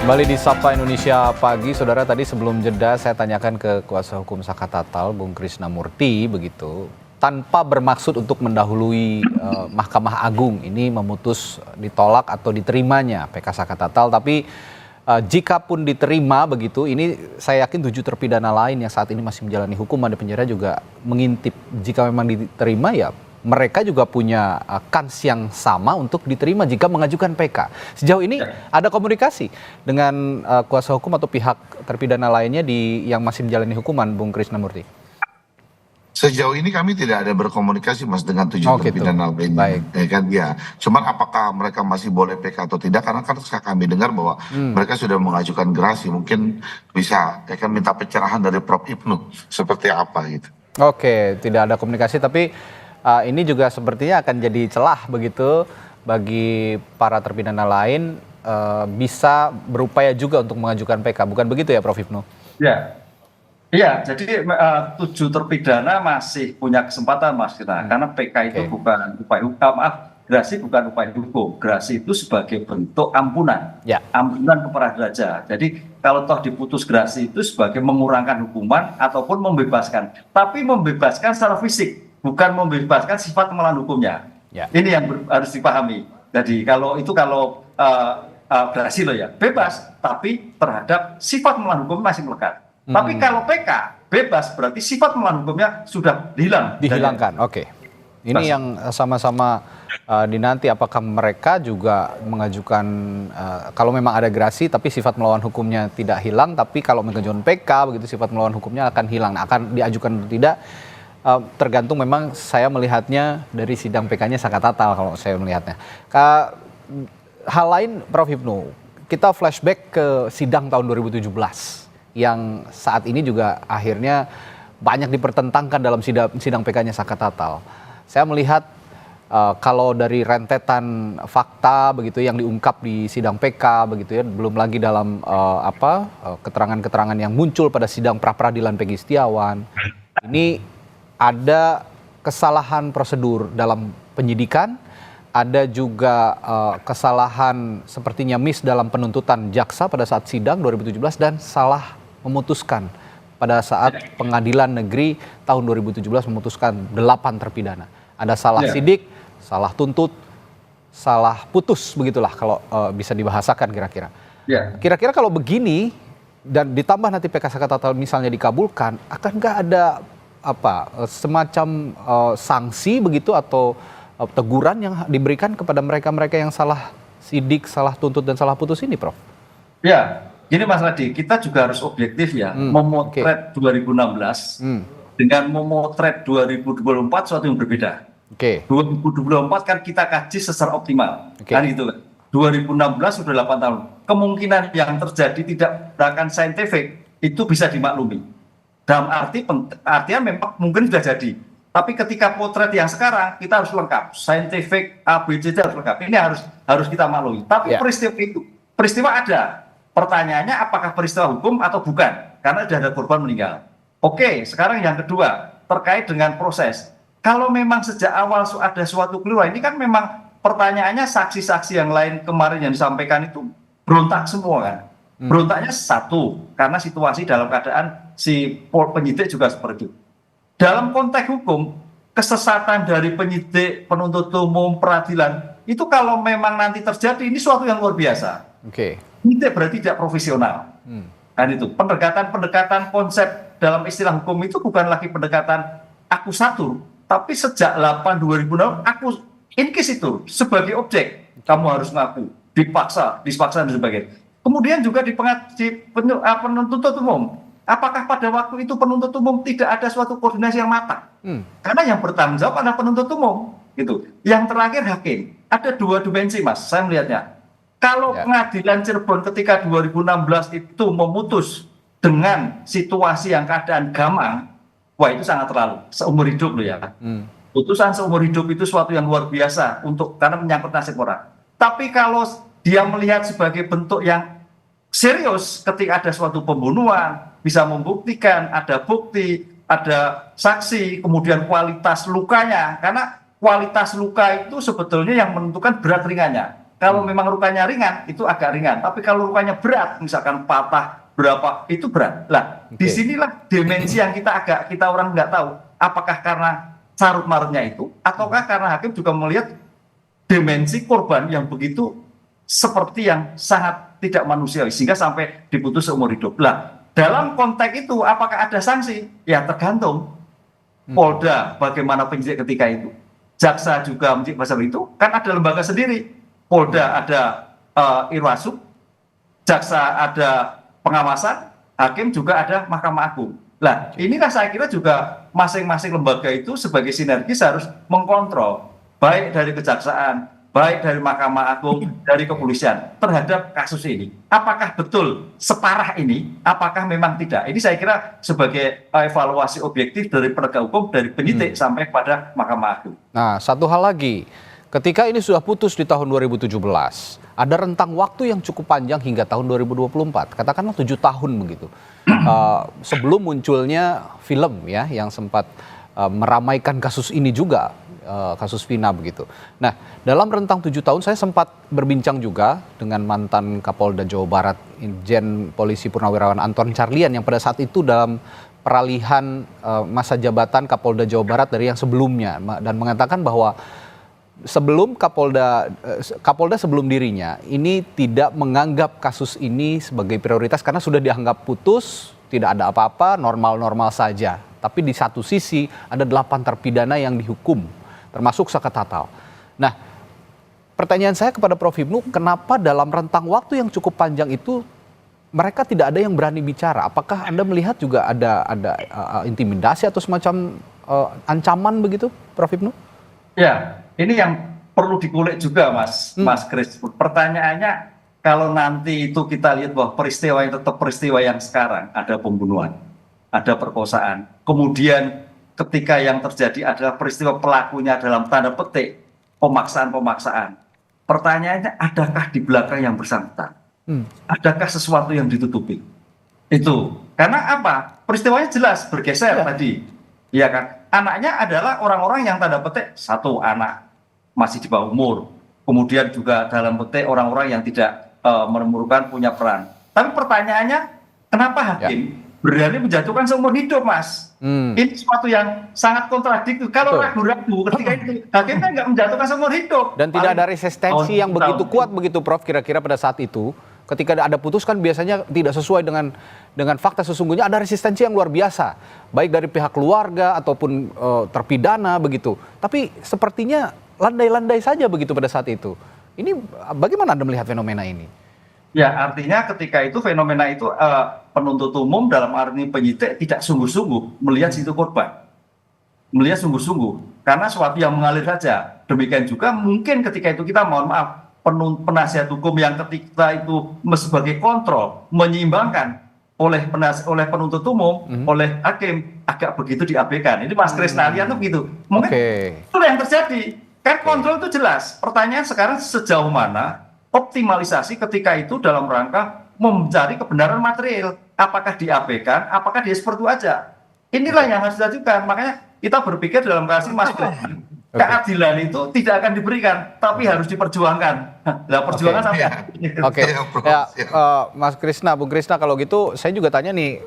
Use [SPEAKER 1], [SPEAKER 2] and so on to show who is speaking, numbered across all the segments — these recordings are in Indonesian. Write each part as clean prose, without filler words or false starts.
[SPEAKER 1] Kembali di Sapa Indonesia Pagi, saudara. Tadi sebelum jeda saya tanyakan ke kuasa hukum Saka Tatal, Bung Krisnamurti, begitu, tanpa bermaksud untuk mendahului Mahkamah Agung ini memutus ditolak atau diterimanya PK Saka Tatal, tapi jika pun diterima begitu, ini saya yakin 7 terpidana lain yang saat ini masih menjalani hukuman di penjara juga mengintip. Jika memang diterima, ya mereka juga punya kans yang sama untuk diterima jika mengajukan PK. Sejauh ini ada komunikasi dengan kuasa hukum atau pihak terpidana lainnya yang masih menjalani hukuman, Bung Krisnamurti?
[SPEAKER 2] Sejauh ini kami tidak ada berkomunikasi, Mas, dengan 7 terpidana lainnya. Ya kan, ya. Cuman apakah mereka masih boleh PK atau tidak? Karena kan kami dengar bahwa mereka sudah mengajukan gerasi. Mungkin bisa ya kan minta pencerahan dari Prof. Ibnu seperti apa gitu.
[SPEAKER 1] Oke, tidak ada komunikasi, tapi ini juga sepertinya akan jadi celah begitu bagi para terpidana lain bisa berupaya juga untuk mengajukan PK. Bukan begitu ya, Prof. Ibnu?
[SPEAKER 3] Ya. Iya, jadi 7 terpidana masih punya kesempatan, Mas, karena PK itu bukan upaya hukum, gerasi bukan upaya hukum. Gerasi itu sebagai bentuk ampunan, ampunan kepada raja. Jadi kalau toh diputus gerasi itu sebagai mengurangkan hukuman ataupun membebaskan, tapi membebaskan secara fisik, bukan membebaskan sifat melawan hukumnya. Ini yang harus dipahami. Jadi kalau gerasi loh ya, bebas, tapi terhadap sifat melawan hukum masih melekat. Tapi kalau PK bebas berarti sifat melawan hukumnya sudah
[SPEAKER 1] dihilangkan. Oke. Ini yang sama-sama dinanti, apakah mereka juga mengajukan kalau memang ada gerasi tapi sifat melawan hukumnya tidak hilang, tapi kalau mengajukan PK begitu sifat melawan hukumnya akan hilang. Nah, akan diajukan atau tidak tergantung, memang saya melihatnya dari sidang PK-nya Saka Tatal kalau saya melihatnya. Hal lain, Prof. Ibnu, kita flashback ke sidang tahun 2017. Yang saat ini juga akhirnya banyak dipertentangkan dalam sidang PK-nya Saka Tatal. Saya melihat kalau dari rentetan fakta begitu yang diungkap di sidang PK begitu ya, belum lagi dalam keterangan-keterangan yang muncul pada sidang pra-peradilan Peggy Setiawan, ini ada kesalahan prosedur dalam penyidikan, ada juga kesalahan sepertinya miss dalam penuntutan jaksa pada saat sidang 2017 dan salah memutuskan pada saat pengadilan negeri tahun 2017 memutuskan 8 terpidana. Ada salah sidik, salah tuntut, salah putus, begitulah kalau bisa dibahasakan kira-kira. Kira-kira kalau begini dan ditambah nanti PK Saka Tatal misalnya dikabulkan, akan nggak ada semacam sanksi begitu atau teguran yang diberikan kepada mereka-mereka yang salah sidik, salah tuntut dan salah putus ini, Prof?
[SPEAKER 3] Ya. Gini Mas Radi, kita juga harus objektif ya, memotret 2016 dengan memotret 2024 suatu yang berbeda. 2024 kan kita kaji secara optimal, kan gitu kan. 2016 sudah 8 tahun. Kemungkinan yang terjadi tidak berdasarkan saintifik itu bisa dimaklumi. Dalam artian memang mungkin sudah jadi. Tapi ketika potret yang sekarang kita harus lengkap, saintifik ABCD harus lengkap. Ini harus kita maklumi. Tapi peristiwa ada. Pertanyaannya apakah peristiwa hukum atau bukan? Karena sudah ada korban meninggal. Oke, sekarang yang kedua terkait dengan proses. Kalau memang sejak awal ada suatu keliru, ini kan memang pertanyaannya saksi-saksi yang lain kemarin yang disampaikan itu berontak semua kan. Berontaknya satu, karena situasi dalam keadaan si penyidik juga seperti itu. Dalam konteks hukum, kesesatan dari penyidik, penuntut umum, peradilan, itu kalau memang nanti terjadi, ini suatu yang luar biasa. Penyidik berarti tidak profesional. Kan itu pendekatan konsep dalam istilah hukum itu bukan lagi pendekatan akusatur, tapi sejak 2006 aku inkis itu sebagai objek kamu harus ngaku, dipaksa dan sebagainya. Kemudian juga di penuntut umum, apakah pada waktu itu penuntut umum tidak ada suatu koordinasi yang matang? Karena yang bertanggung jawab adalah penuntut umum, gitu. Yang terakhir hakim. Ada 2 dimensi, Mas, saya melihatnya. Kalau pengadilan Cirebon ketika 2016 itu memutus dengan situasi yang keadaan gamang, wah itu sangat terlalu, seumur hidup loh ya. Putusan seumur hidup itu suatu yang luar biasa karena menyangkut nasib orang. Tapi kalau dia melihat sebagai bentuk yang serius ketika ada suatu pembunuhan, bisa membuktikan, ada bukti, ada saksi, kemudian kualitas lukanya, karena kualitas luka itu sebetulnya yang menentukan berat ringannya. Kalau memang lukanya ringan, itu agak ringan. Tapi kalau lukanya berat, misalkan patah berapa, itu berat. Lah, disinilah dimensi yang kita orang nggak tahu. Apakah karena carut marutnya itu, ataukah karena hakim juga melihat dimensi korban yang begitu seperti yang sangat tidak manusiawi, sehingga sampai diputus seumur hidup. Lah, dalam konteks itu, apakah ada sanksi? Ya tergantung. Polda bagaimana penyidik ketika itu. Jaksa juga menyidik pasal itu, kan ada lembaga sendiri. Polda ada Irwasum, jaksa ada pengawasan, hakim juga ada Mahkamah Agung. Nah, inilah saya kira juga masing-masing lembaga itu sebagai sinergis harus mengkontrol, baik dari kejaksaan, baik dari Mahkamah Agung, dari kepolisian terhadap kasus ini. Apakah betul separah ini? Apakah memang tidak? Ini saya kira sebagai evaluasi objektif dari penegak hukum, dari penyidik sampai pada Mahkamah Agung. Nah,
[SPEAKER 1] satu hal lagi, ketika ini sudah putus di tahun 2017, ada rentang waktu yang cukup panjang hingga tahun 2024, katakanlah 7 tahun begitu. Sebelum munculnya film ya yang sempat meramaikan kasus ini juga, kasus Vina begitu. Nah, dalam rentang 7 tahun saya sempat berbincang juga dengan mantan Kapolda Jawa Barat, Irjen Polisi Purnawirawan Anton Carlian, yang pada saat itu dalam peralihan masa jabatan Kapolda Jawa Barat dari yang sebelumnya, dan mengatakan bahwa sebelum Kapolda sebelum dirinya ini tidak menganggap kasus ini sebagai prioritas karena sudah dianggap putus, tidak ada apa-apa, normal-normal saja. Tapi di satu sisi ada 8 terpidana yang dihukum, termasuk Saka Tatal. Nah, pertanyaan saya kepada Prof. Hipnu, kenapa dalam rentang waktu yang cukup panjang itu mereka tidak ada yang berani bicara? Apakah Anda melihat juga ada intimidasi atau semacam ancaman begitu, Prof. Hipnu?
[SPEAKER 3] Ya, ini yang perlu dikulik juga, Mas Kris. Pertanyaannya, kalau nanti itu kita lihat bahwa peristiwa yang tetap peristiwa yang sekarang, ada pembunuhan, ada perkosaan, kemudian ketika yang terjadi adalah peristiwa pelakunya dalam tanda petik pemaksaan-pemaksaan. Pertanyaannya, adakah di belakang yang bersangkutan? Adakah sesuatu yang ditutupi? Itu. Karena apa? Peristiwanya jelas bergeser tadi. Iya kan? Anaknya adalah orang-orang yang tanda petik satu anak masih di bawah umur. Kemudian juga dalam petik orang-orang yang tidak memerlukan punya peran. Tapi pertanyaannya, kenapa hakim berani menjatuhkan seumur hidup, Mas? Ini sesuatu yang sangat kontradiktif. Kalau ragu-ragu ketika itu, hakim kan nggak menjatuhkan seumur hidup.
[SPEAKER 1] Dan tidak ada resistensi yang begitu kuat begitu, Prof, kira-kira pada saat itu. Ketika ada putus kan biasanya tidak sesuai dengan fakta, sesungguhnya ada resistensi yang luar biasa. Baik dari pihak keluarga ataupun terpidana begitu. Tapi sepertinya landai-landai saja begitu pada saat itu. Ini bagaimana Anda melihat fenomena ini?
[SPEAKER 3] Ya, artinya ketika itu fenomena itu penuntut umum dalam arti penyidik tidak sungguh-sungguh melihat situ korban. Melihat sungguh-sungguh. Karena sesuatu yang mengalir saja. Demikian juga mungkin ketika itu kita mohon maaf, penasihat hukum yang ketika itu sebagai kontrol menyeimbangkan oleh penuntut umum, oleh hakim agak begitu diabaikan. Ini Mas Krisnalian tuh begitu. Mungkin itu yang terjadi. Kan kontrol itu jelas. Pertanyaan sekarang sejauh mana optimalisasi ketika itu dalam rangka mencari kebenaran material. Apakah diabaikan, apakah dia seperti itu aja. Inilah yang harus dilakukan. Makanya kita berpikir dalam kasus Mas Krisnalian. Keadilan itu tidak akan diberikan, tapi harus diperjuangkan. Nah, perjuangan sampai.
[SPEAKER 1] Mas Krisna, Bung Krisna, kalau gitu saya juga tanya nih,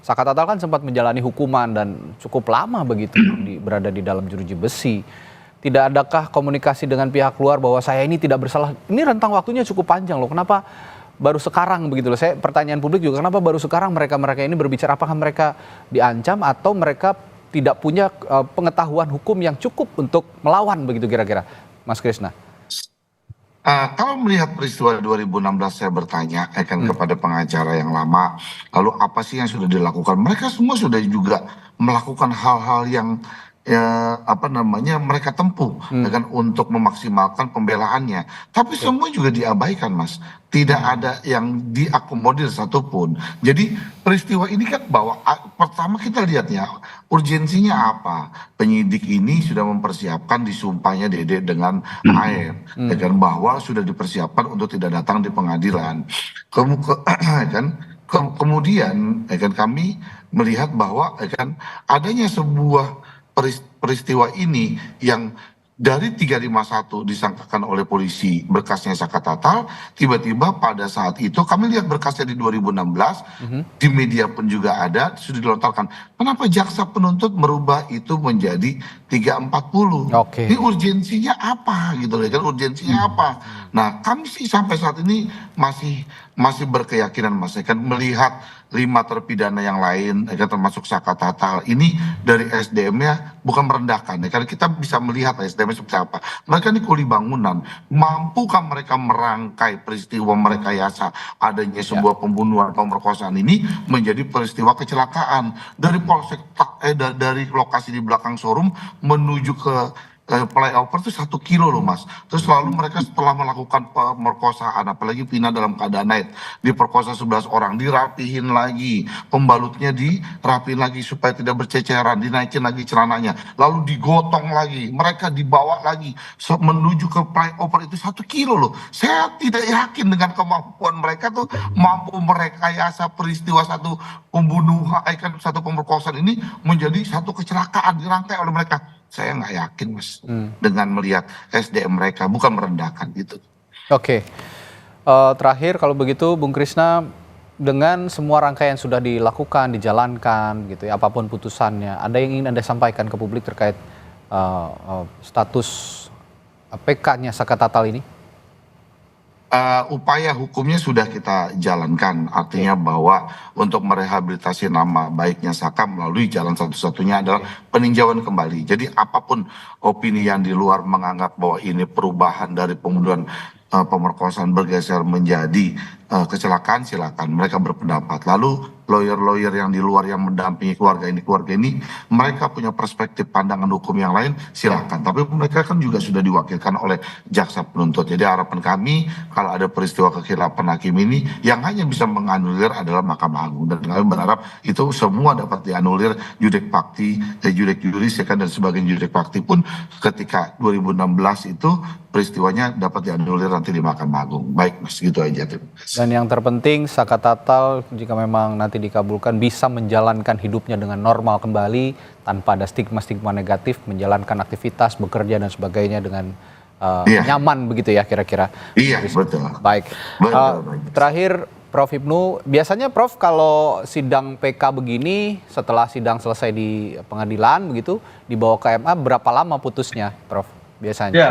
[SPEAKER 1] Saka Tatal kan sempat menjalani hukuman dan cukup lama begitu berada di dalam jeruji besi. Tidak adakah komunikasi dengan pihak luar bahwa saya ini tidak bersalah? Ini rentang waktunya cukup panjang loh. Kenapa baru sekarang begitu loh? Saya pertanyaan publik juga, kenapa baru sekarang mereka ini berbicara? Apakah mereka diancam atau mereka tidak punya pengetahuan hukum yang cukup untuk melawan begitu kira-kira, Mas Krisna?
[SPEAKER 2] Kalau melihat peristiwa 2016 saya bertanya kepada pengacara yang lama, lalu apa sih yang sudah dilakukan? Mereka semua sudah juga melakukan hal-hal yang mereka tempuh untuk memaksimalkan pembelaannya. Tapi semua juga diabaikan, Mas. Tidak ada yang diakomodir satupun. Jadi peristiwa ini kan bahwa pertama kita lihat ya, urgensinya apa? Penyidik ini sudah mempersiapkan disumpahnya Dede dengan air, bahwa sudah dipersiapkan untuk tidak datang di pengadilan. Kemudian kami melihat bahwa adanya sebuah peristiwa ini yang dari 351 disangkakan oleh polisi berkasnya Saka Tatal, tiba-tiba pada saat itu kami lihat berkasnya di 2016, di media pun juga ada, sudah dilontarkan. Kenapa jaksa penuntut merubah itu menjadi 340? Ini urgensinya apa gitu loh kan, urgensinya apa? Nah, kami sih sampai saat ini masih berkeyakinan Mas, kan melihat 5 terpidana yang lain, ya, termasuk Saka Tatal ini dari SDM-nya bukan merendahkan, ya, karena kita bisa melihat SDM-nya seperti apa. Mereka ini kuli bangunan, mampukah mereka merangkai peristiwa merekayasa adanya sebuah pembunuhan, pemerkosaan ini menjadi peristiwa kecelakaan dari polsek dari lokasi di belakang showroom menuju ke flyover itu 1 kilo loh Mas. Terus lalu mereka setelah melakukan pemerkosaan, apalagi Vina dalam keadaan naik, diperkosa 11 orang, dirapihin lagi, pembalutnya dirapihin lagi supaya tidak berceceran, dinaikin lagi celananya, lalu digotong lagi, mereka dibawa lagi menuju ke flyover itu 1 kilo loh. Saya tidak yakin dengan kemampuan mereka tuh mampu merekayasa peristiwa satu pembunuhan, satu pemerkosaan ini menjadi satu kecelakaan dirangkai oleh mereka. Saya nggak yakin Mas dengan melihat SDM mereka, bukan merendahkan gitu.
[SPEAKER 1] Oke. Terakhir kalau begitu Bung Krisna, dengan semua rangkaian sudah dilakukan, dijalankan gitu ya, apapun putusannya, ada yang ingin Anda sampaikan ke publik terkait status PK-nya Saka Tatal ini?
[SPEAKER 2] Upaya hukumnya sudah kita jalankan, artinya bahwa untuk merehabilitasi nama baiknya Saka melalui jalan satu-satunya adalah peninjauan kembali. Jadi apapun opini yang di luar menganggap bahwa ini perubahan dari pembunuhan, pemerkosaan bergeser menjadi kecelakaan, silakan mereka berpendapat. Lalu lawyer-lawyer yang di luar yang mendampingi keluarga ini, mereka punya perspektif pandangan hukum yang lain, silakan. Tapi mereka kan juga sudah diwakilkan oleh jaksa penuntut. Jadi harapan kami kalau ada peristiwa kekhilafan hakim ini, yang hanya bisa menganulir adalah Mahkamah Agung. Dan kami berharap itu semua dapat dianulir judek fakti, judek juris, ya kan, dan sebagian judek fakti pun ketika 2016 itu peristiwanya dapat dianulir nanti di Mahkamah Agung. Baik Mas, gitu aja.
[SPEAKER 1] Dan yang terpenting Saka Tatal jika memang nanti dikabulkan bisa menjalankan hidupnya dengan normal kembali tanpa ada stigma-stigma negatif, menjalankan aktivitas, bekerja dan sebagainya dengan nyaman begitu ya kira-kira.
[SPEAKER 2] Iya, betul.
[SPEAKER 1] Baik. Terakhir Prof Hipnu, biasanya Prof kalau sidang PK begini setelah sidang selesai di pengadilan begitu dibawa ke MA berapa lama putusnya Prof biasanya?
[SPEAKER 3] Ya,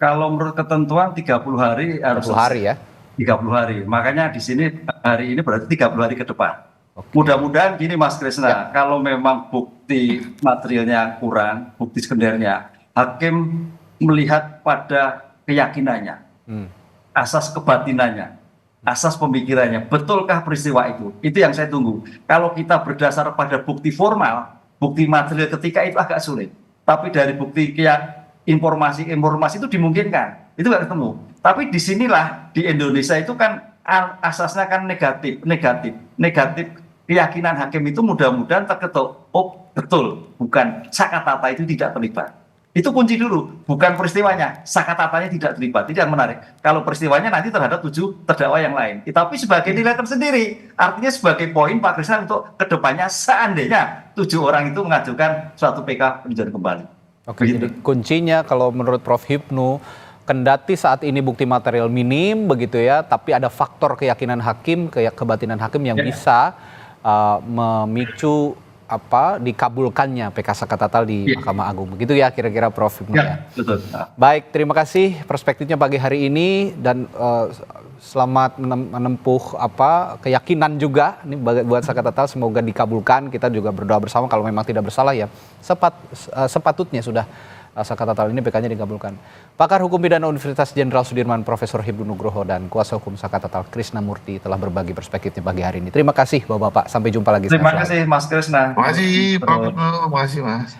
[SPEAKER 3] kalau menurut ketentuan 30 hari harus
[SPEAKER 1] 30 hari ya.
[SPEAKER 3] 30 hari. Makanya di sini hari ini berarti 30 hari ke depan. Mudah-mudahan gini Mas Krisna, kalau memang bukti materialnya kurang, bukti sekundernya, hakim melihat pada keyakinannya, asas kebatinannya, asas pemikirannya, betulkah peristiwa itu? Itu yang saya tunggu. Kalau kita berdasar pada bukti formal, bukti material ketika itu agak sulit. Tapi dari bukti informasi itu dimungkinkan, itu nggak ketemu. Tapi disinilah di Indonesia itu kan asasnya kan negatif. Keyakinan hakim itu mudah-mudahan terketuk. Oh betul, bukan Saka Tatal itu tidak terlibat. Itu kunci dulu, bukan peristiwanya. Saka Tatalnya tidak terlibat, itu yang menarik. Kalau peristiwanya nanti terhadap 7 terdakwa yang lain. Tapi sebagai nilai tersendiri, artinya sebagai poin Pak Krisna untuk kedepannya seandainya 7 orang itu mengajukan suatu PK peninjauan kembali.
[SPEAKER 1] Oke, jadi kuncinya kalau menurut Prof Hipnu, kendati saat ini bukti material minim begitu ya, tapi ada faktor keyakinan hakim, kebatinan hakim yang bisa memicu dikabulkannya PK Saka Tatal di Mahkamah Agung. Begitu ya kira-kira Prof Hipnu ya.
[SPEAKER 3] Betul.
[SPEAKER 1] Baik, terima kasih perspektifnya pagi hari ini dan selamat menempuh keyakinan juga nih buat Saka Tatal, semoga dikabulkan. Kita juga berdoa bersama kalau memang tidak bersalah ya. Sepatutnya sudah Saka Tatal ini PK-nya dikabulkan. Pakar Hukum Pidana Universitas Jenderal Sudirman Profesor Hipnu Nugroho dan kuasa hukum Saka Tatal Krisna Murty telah berbagi perspektifnya pagi hari ini. Terima kasih Bapak-bapak, sampai jumpa lagi.
[SPEAKER 3] Terima kasih Mas Krisna.
[SPEAKER 2] Terima kasih Prof. Terima kasih Mas.